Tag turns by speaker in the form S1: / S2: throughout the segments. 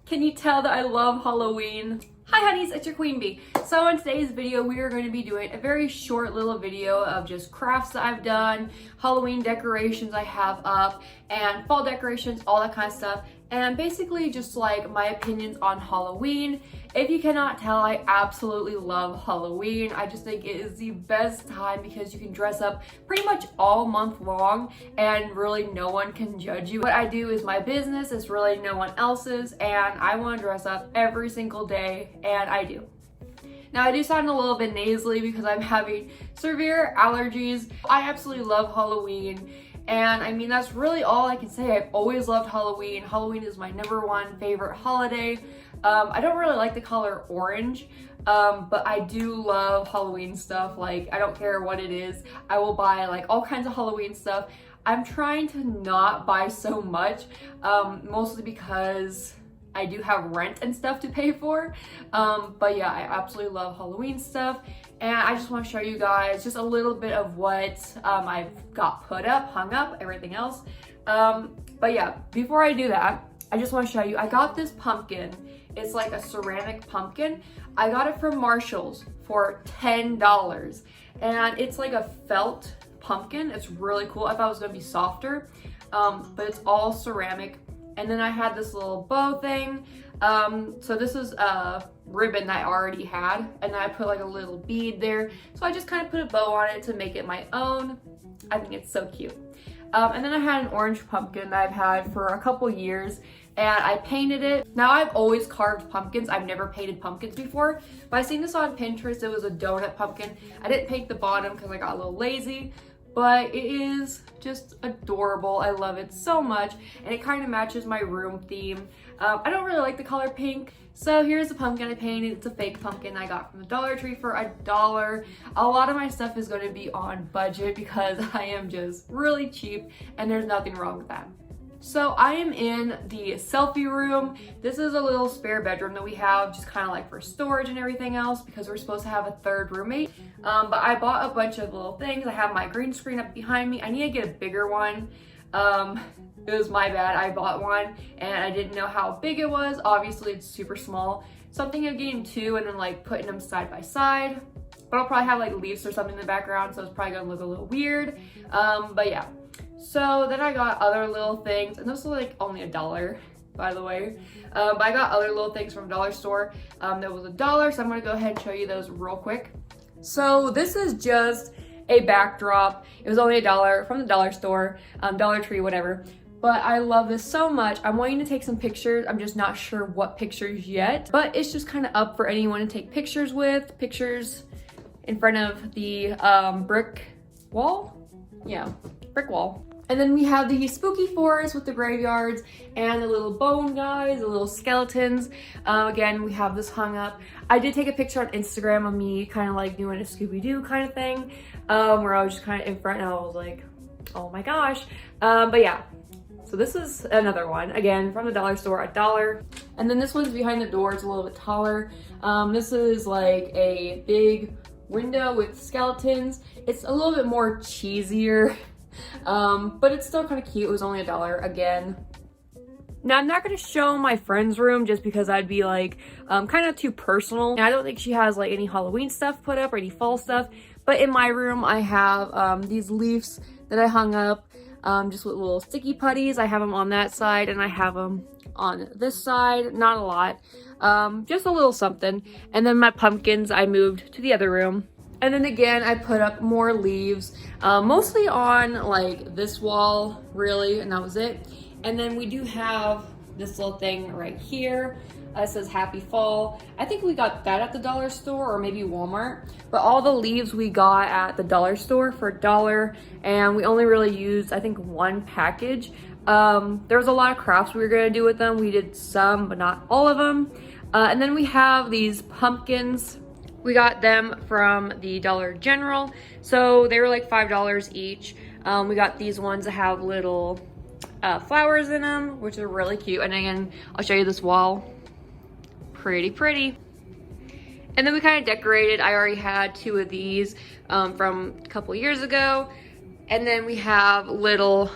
S1: Can you tell that I love Halloween? Hi honeys, it's your queen bee. So in today's video, we are going to be doing a very short little video of just crafts that I've done, Halloween decorations I have up, and fall decorations, all that kind of stuff. And basically just like my opinions on Halloween. If you cannot tell, I absolutely love Halloween. I just think it is the best time because you can dress up pretty much all month long and really no one can judge you. What I do is my business, it's really no one else's, and I want to dress up every single day, and I do. Now I do sound a little bit nasally because I'm having severe allergies. I absolutely love Halloween. And I mean, that's really all I can say. I've always loved Halloween. Halloween is my #1 favorite holiday. I don't really like the color orange, but I do love Halloween stuff. Like, I don't care what it is. I will buy like all kinds of Halloween stuff. I'm trying to not buy so much, mostly because I do have rent and stuff to pay for. But yeah, I absolutely love Halloween stuff. And I just want to show you guys just a little bit of what I've got put up, hung up, everything else. But yeah, before I do that, I just want to show you, I got this pumpkin. It's like a ceramic pumpkin. I got it from Marshall's for $10. And it's like a felt pumpkin. It's really cool. I thought it was going to be softer, but it's all ceramic. And then I had this little bow thing. So this is a ribbon that I already had, and then I put like a little bead there. So I just kind of put a bow on it to make it my own. I think it's so cute. And then I had an orange pumpkin that I've had for a couple years, and I painted it. Now I've always carved pumpkins. I've never painted pumpkins before, but I seen this on Pinterest. It was a donut pumpkin. I didn't paint the bottom because I got a little lazy, but it is just adorable. I love it so much, and it kind of matches my room theme. I don't really like the color pink, so here's the pumpkin I painted. It's a fake pumpkin I got from the Dollar Tree for $1. A lot of my stuff is going to be on budget because I am just really cheap, and there's nothing wrong with that. So I am in the selfie room. This is a little spare bedroom that we have, just kind of like for storage and everything else, because we're supposed to have a third roommate. But I bought a bunch of little things. I have my green screen up behind me. I need to get a bigger one. It was my bad. I bought one and I didn't know how big it was. Obviously it's super small. So I'm thinking of getting 2 and then like putting them side by side. But I'll probably have like leaves or something in the background, so it's probably gonna look a little weird. But yeah. So then I got other little things, and those are like only $1, by the way. But I got other little things from Dollar Store. That was $1, so I'm gonna go ahead and show you those real quick. So this is just a backdrop. It was only $1 from the Dollar Store, Dollar Tree, whatever. But I love this so much. I'm wanting to take some pictures. I'm just not sure what pictures yet, but it's just kind of up for anyone to take pictures with. Pictures in front of the brick wall. Yeah, brick wall. And then we have the spooky forest with the graveyards and the little bone guys, the little skeletons. Again, we have this hung up. I did take a picture on Instagram of me kind of like doing a Scooby-Doo kind of thing, where I was just kind of in front and I was like, oh my gosh. But yeah, so this is another one, again, from the Dollar Store, $1. And then this one's behind the door. It's a little bit taller. This is like a big window with skeletons. It's a little bit more cheesier. But it's still kind of cute. It was only $1 again. Now I'm not going to show my friend's room just because I'd be like kind of too personal. And I don't think she has like any Halloween stuff put up or any fall stuff. But in my room I have these leaves that I hung up just with little sticky putties. I have them on that side and I have them on this side. Not a lot, just a little something. And then my pumpkins I moved to the other room. And then again, I put up more leaves, mostly on like this wall, really, and that was it. And then we do have this little thing right here. It says Happy Fall. I think we got that at the Dollar Store or maybe Walmart. But all the leaves we got at the Dollar Store for $1, and we only really used, I think, 1 package. There was a lot of crafts we were gonna do with them. We did some, but not all of them. And then we have these pumpkins. We got them from the Dollar General, so they were like $5 each. We got these ones that have little flowers in them, which are really cute. And again, I'll show you this wall. Pretty. And then we kind of decorated. I already had 2 of these from a couple years ago. And then we have little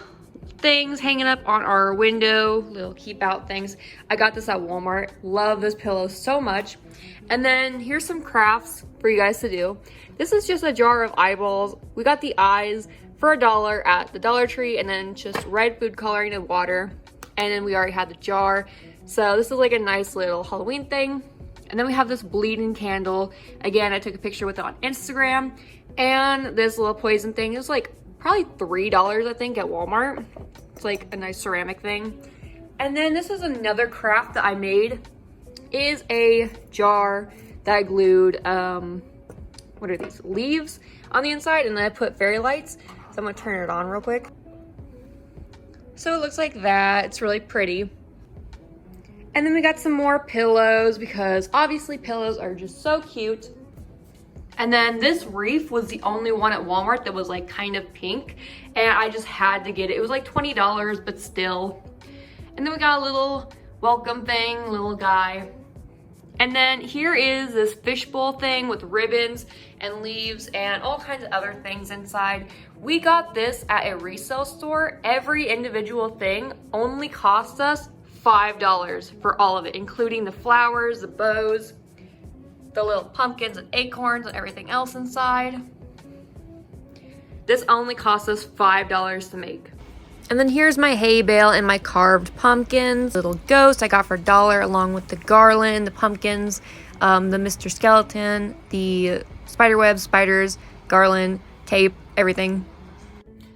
S1: things hanging up on our window, little keep out things. I got this at Walmart. Love this pillow so much. And then here's some crafts for you guys to do. This is just a jar of eyeballs. We got the eyes for $1 at the Dollar Tree, and then just red food coloring and water. And then we already had the jar. So this is like a nice little Halloween thing. And then we have this bleeding candle. Again, I took a picture with it on Instagram. And this little poison thing is like probably $3, I think, at Walmart. It's like a nice ceramic thing. And then this is another craft that I made. Is a jar that I glued, what are these, leaves on the inside, and then I put fairy lights. So I'm gonna turn it on real quick. So it looks like that. It's really pretty. And then we got some more pillows because obviously pillows are just so cute. And then this wreath was the only one at Walmart that was like kind of pink, and I just had to get it. It was like $20, but still. And then we got a little welcome thing, little guy. And then here is this fishbowl thing with ribbons and leaves and all kinds of other things inside. We got this at a resale store. Every individual thing only cost us $5 for all of it, including the flowers, the bows, the little pumpkins and acorns and everything else inside. This only cost us $5 to make. And then here's my hay bale and my carved pumpkins. Little ghost I got for $1 along with the garland, the pumpkins, the Mr. Skeleton, the spiderweb, spiders, garland, tape, everything.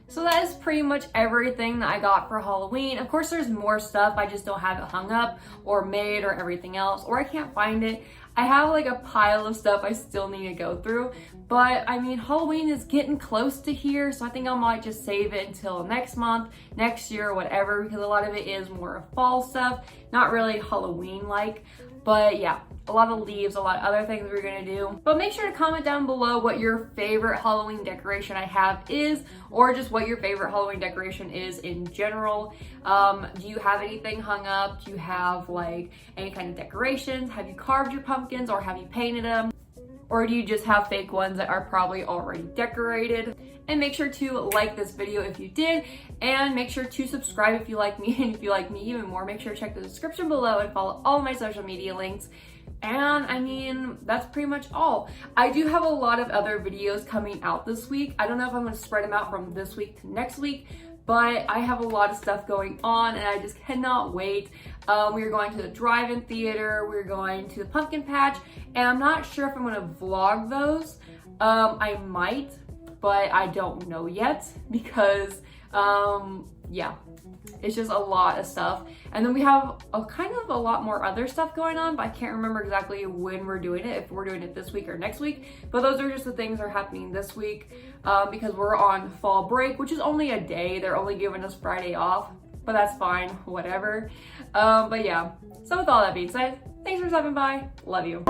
S1: So that is pretty much everything that I got for Halloween. Of course, there's more stuff. I just don't have it hung up or made or everything else, or I can't find it. I have like a pile of stuff I still need to go through. But I mean, Halloween is getting close to here, so I think I might just save it until next month, next year, whatever, because a lot of it is more fall stuff, not really Halloween-like. But yeah, a lot of leaves, a lot of other things we're gonna do. But make sure to comment down below what your favorite Halloween decoration I have is, or just what your favorite Halloween decoration is in general. Do you have anything hung up? Do you have like any kind of decorations? Have you carved your pumpkins or have you painted them? Or do you just have fake ones that are probably already decorated? And make sure to like this video if you did, and make sure to subscribe if you like me, and if you like me even more, make sure to check the description below and follow all my social media links. And I mean, that's pretty much all. I do have a lot of other videos coming out this week. I don't know if I'm gonna spread them out from this week to next week, but I have a lot of stuff going on and I just cannot wait. We're going to the drive-in theater, we're going to the pumpkin patch, and I'm not sure if I'm gonna vlog those. I might, but I don't know yet because, yeah, it's just a lot of stuff. And then we have a kind of a lot more other stuff going on, but I can't remember exactly when we're doing it, if we're doing it this week or next week. But those are just the things that are happening this week because we're on fall break, which is only a day. They're only giving us Friday off, but that's fine, whatever. But yeah, so with all that being said, thanks for stopping by. Love you.